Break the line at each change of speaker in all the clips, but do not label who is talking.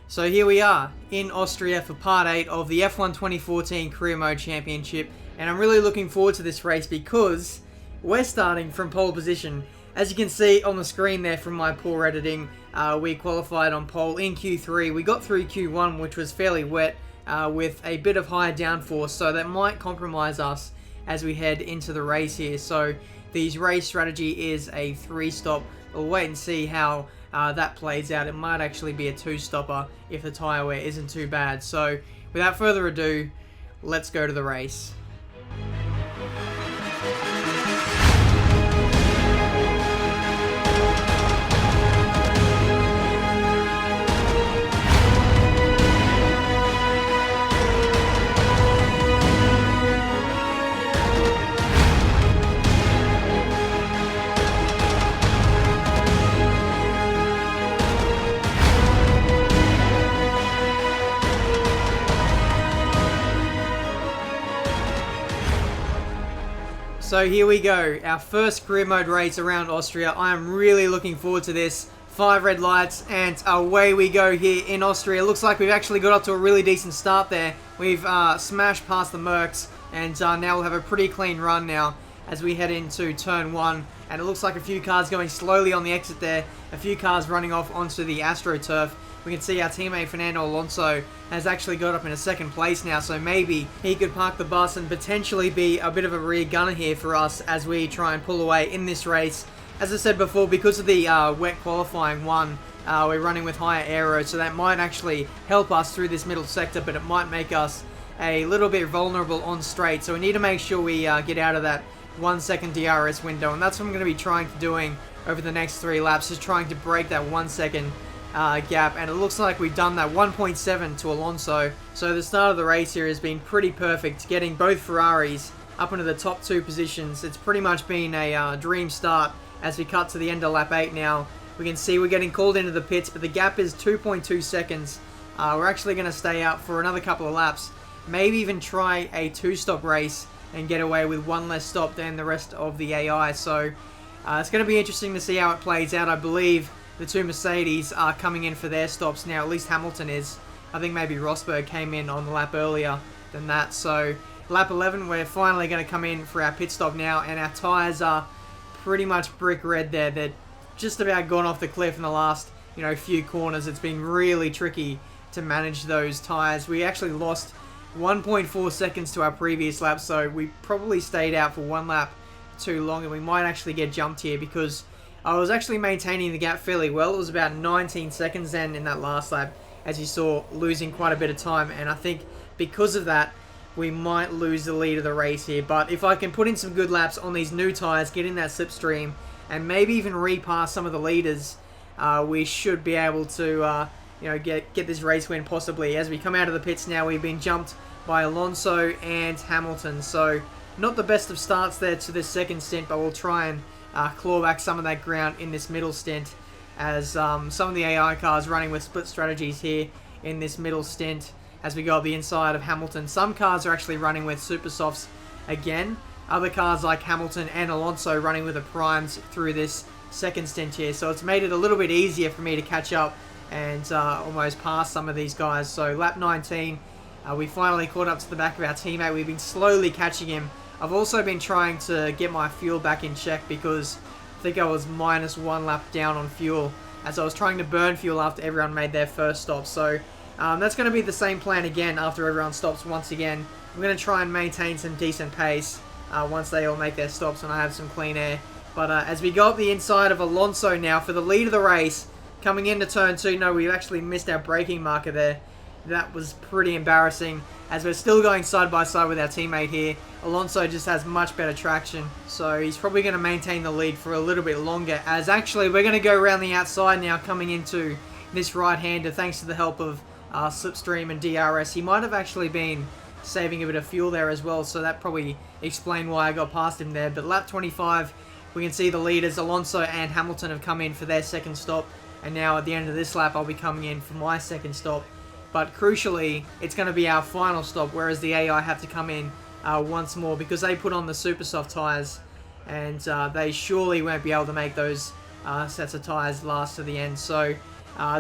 So here we are in Austria for part 8 of the F1 2014 Career Mode Championship, and I'm really looking forward to this race because we're starting from pole position. As you can see on the screen there from my poor editing, we qualified on pole in Q3. We got through Q1, which was fairly wet, with a bit of higher downforce, so that might compromise us as we head into the race here. So the race strategy is a 3-stop. We'll wait and see how that plays out. It might actually be a 2-stopper if the tyre wear isn't too bad. So without further ado, let's go to the race. So here we go, our first career mode race around Austria. I am really looking forward to this. 5 red lights and away we go here in Austria. Looks like we've actually got up to a really decent start there. We've smashed past the Mercs, and now we'll have a pretty clean run now as we head into turn 1. And it looks like a few cars going slowly on the exit there. A few cars running off onto the AstroTurf. We can see our teammate Fernando Alonso has actually got up in a 2nd place now, so maybe he could park the bus and potentially be a bit of a rear gunner here for us as we try and pull away in this race. As I said before, because of the wet qualifying one, we're running with higher aero, so that might actually help us through this middle sector, but it might make us a little bit vulnerable on straight, so we need to make sure we get out of that 1-second DRS window, and that's what I'm going to be trying to doing over the next 3 laps, just trying to break that 1-second gap, and it looks like we've done that. 1.7 to Alonso. So the start of the race here has been pretty perfect, getting both Ferraris up into the top 2 positions. It's pretty much been a dream start as we cut to the end of lap 8 now. We can see we're getting called into the pits, but the gap is 2.2 seconds. We're actually going to stay out for another couple of laps, maybe even try a 2-stop race and get away with 1 less stop than the rest of the AI. So it's going to be interesting to see how it plays out. I believe the 2 Mercedes are coming in for their stops now, at least Hamilton is. I think maybe Rosberg came in on the lap earlier than that. So lap 11, we're finally going to come in for our pit stop now, and our tyres are pretty much brick red there. They're just about gone off the cliff in the last, few corners. It's been really tricky to manage those tyres. We actually lost 1.4 seconds to our previous lap, so we probably stayed out for 1 lap too long, and we might actually get jumped here because I was actually maintaining the gap fairly well. It was about 19 seconds then in that last lap, as you saw, losing quite a bit of time, and I think because of that, we might lose the lead of the race here. But if I can put in some good laps on these new tyres, get in that slipstream, and maybe even repass some of the leaders, we should be able to get this race win possibly. As we come out of the pits now, we've been jumped by Alonso and Hamilton, so not the best of starts there to this 2nd stint, but we'll try and claw back some of that ground in this middle stint, as some of the AI cars running with split strategies here in this middle stint as we go up the inside of Hamilton. Some cars are actually running with super softs again. Other cars like Hamilton and Alonso running with the primes through this 2nd stint here. So it's made it a little bit easier for me to catch up and almost pass some of these guys. So lap 19, we finally caught up to the back of our teammate. We've been slowly catching him. I've also been trying to get my fuel back in check because I think I was -1 lap down on fuel as I was trying to burn fuel after everyone made their first stop. So that's going to be the same plan again after everyone stops once again. I'm going to try and maintain some decent pace once they all make their stops and I have some clean air. But as we go up the inside of Alonso now for the lead of the race, coming into turn 2, no, we've actually missed our braking marker there. That was pretty embarrassing as we're still going side by side with our teammate here. Alonso just has much better traction, so he's probably going to maintain the lead for a little bit longer, as actually we're going to go around the outside now coming into this right-hander thanks to the help of slipstream and DRS. He might have actually been saving a bit of fuel there as well, so that probably explained why I got past him there. But lap 25, we can see the leaders Alonso and Hamilton have come in for their 2nd stop, and now at the end of this lap I'll be coming in for my 2nd stop. But crucially, it's going to be our final stop, whereas the AI have to come in once more because they put on the super soft tyres, and they surely won't be able to make those sets of tyres last to the end. So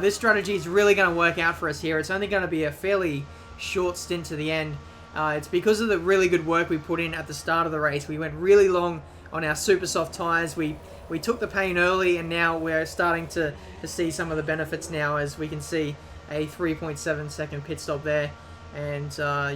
This strategy is really going to work out for us here. It's only going to be a fairly short stint to the end. It's because of the really good work we put in at the start of the race. We went really long on our super soft tyres. We took the pain early, and now we're starting to see some of the benefits now, as we can see a 3.7 second pit stop there. And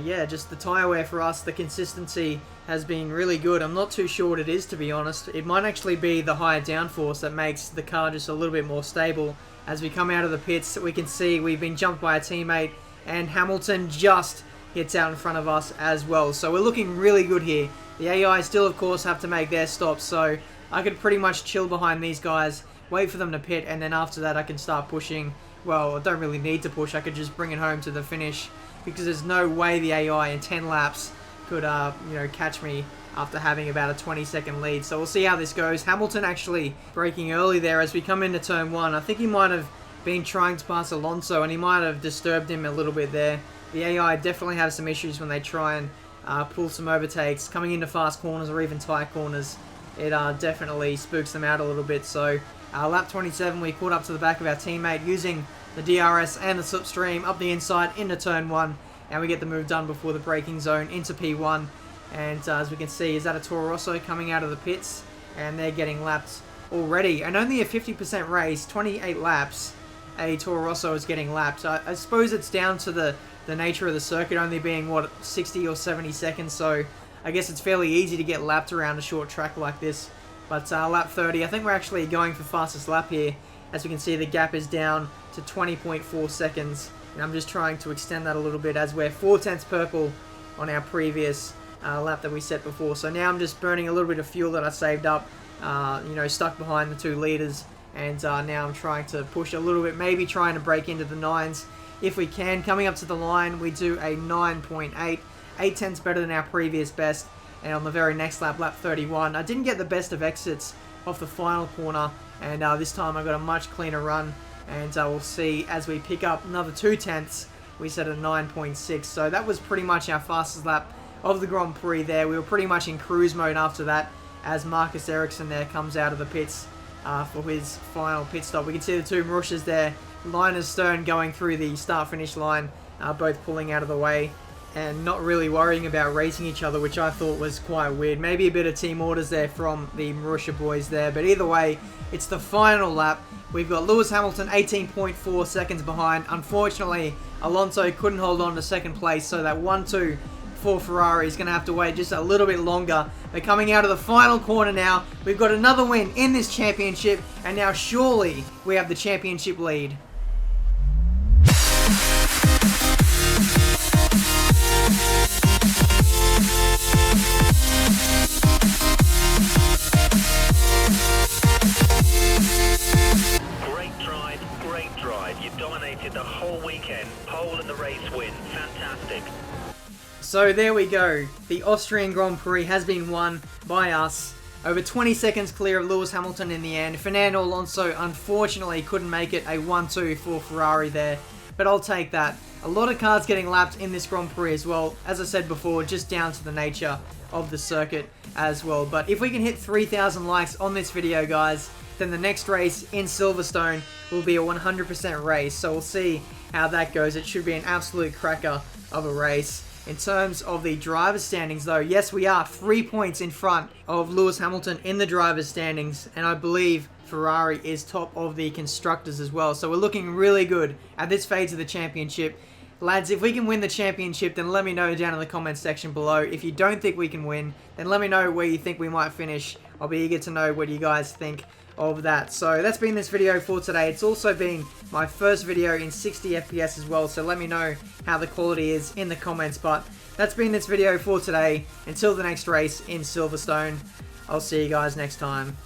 yeah, just the tyre wear for us, the consistency has been really good. I'm not too sure what it is, to be honest. It might actually be the higher downforce that makes the car just a little bit more stable. As we come out of the pits, we can see we've been jumped by a teammate, and Hamilton just hits out in front of us as well. So we're looking really good here. The AI still, of course, have to make their stops, so I could pretty much chill behind these guys, wait for them to pit, and then after that I can start pushing. Well, I don't really need to push. I could just bring it home to the finish, because there's no way the AI in 10 laps could, you know, catch me after having about a 20-second lead. So we'll see how this goes. Hamilton actually braking early there as we come into turn 1. I think he might have been trying to pass Alonso, and he might have disturbed him a little bit there. The AI definitely have some issues when they try and pull some overtakes. Coming into fast corners or even tight corners, it definitely spooks them out a little bit. So lap 27, we caught up to the back of our teammate using the DRS and the slipstream up the inside into turn 1, and we get the move done before the braking zone into P1. And as we can see, is that a Toro Rosso coming out of the pits, and they're getting lapped already. And only a 50% race, 28 laps, a Toro Rosso is getting lapped. I suppose it's down to the nature of the circuit only being, what, 60 or 70 seconds, so I guess it's fairly easy to get lapped around a short track like this. But lap 30, I think we're actually going for fastest lap here. As we can see, the gap is down to 20.4 seconds, and I'm just trying to extend that a little bit as we're 4/10 purple on our previous lap that we set before. So now I'm just burning a little bit of fuel that I saved up, you know, stuck behind the 2 leaders, and now I'm trying to push a little bit, maybe trying to break into the 9s if we can. Coming up to the line, we do a 9.8, 8/10 better than our previous best. And on the very next lap, lap 31, I didn't get the best of exits off the final corner, and this time I got a much cleaner run, and we'll see as we pick up another 2/10, we set a 9.6. So that was pretty much our fastest lap of the Grand Prix there. We were pretty much in cruise mode after that, as Marcus Ericsson there comes out of the pits for his final pit stop. We can see the 2 Marushas there, line and stern, going through the start-finish line, both pulling out of the way and not really worrying about racing each other, which I thought was quite weird. Maybe a bit of team orders there from the Marussia boys there, but either way, it's the final lap. We've got Lewis Hamilton 18.4 seconds behind. Unfortunately, Alonso couldn't hold on to second place, so that 1-2 for Ferrari is going to have to wait just a little bit longer. They're coming out of the final corner now. We've got another win in this championship, and now surely we have the championship lead.
Great drive. You dominated the whole weekend. Pole and the race win. Fantastic.
So there we go. The Austrian Grand Prix has been won by us. Over 20 seconds clear of Lewis Hamilton in the end. Fernando Alonso unfortunately couldn't make it, a 1-2 for Ferrari there, but I'll take that. A lot of cars getting lapped in this Grand Prix as well. As I said before, just down to the nature of the circuit as well. But if we can hit 3,000 likes on this video, guys, then the next race in Silverstone will be a 100% race. So we'll see how that goes. It should be an absolute cracker of a race. In terms of the driver's standings, though, yes, we are 3 points in front of Lewis Hamilton in the driver's standings, and I believe Ferrari is top of the constructors as well. So we're looking really good at this phase of the championship. Lads, if we can win the championship, then let me know down in the comments section below. If you don't think we can win, then let me know where you think we might finish. I'll be eager to know what you guys think of that. So that's been this video for today. It's also been my first video in 60 FPS as well, so let me know how the quality is in the comments. But that's been this video for today. Until the next race in Silverstone, I'll see you guys next time.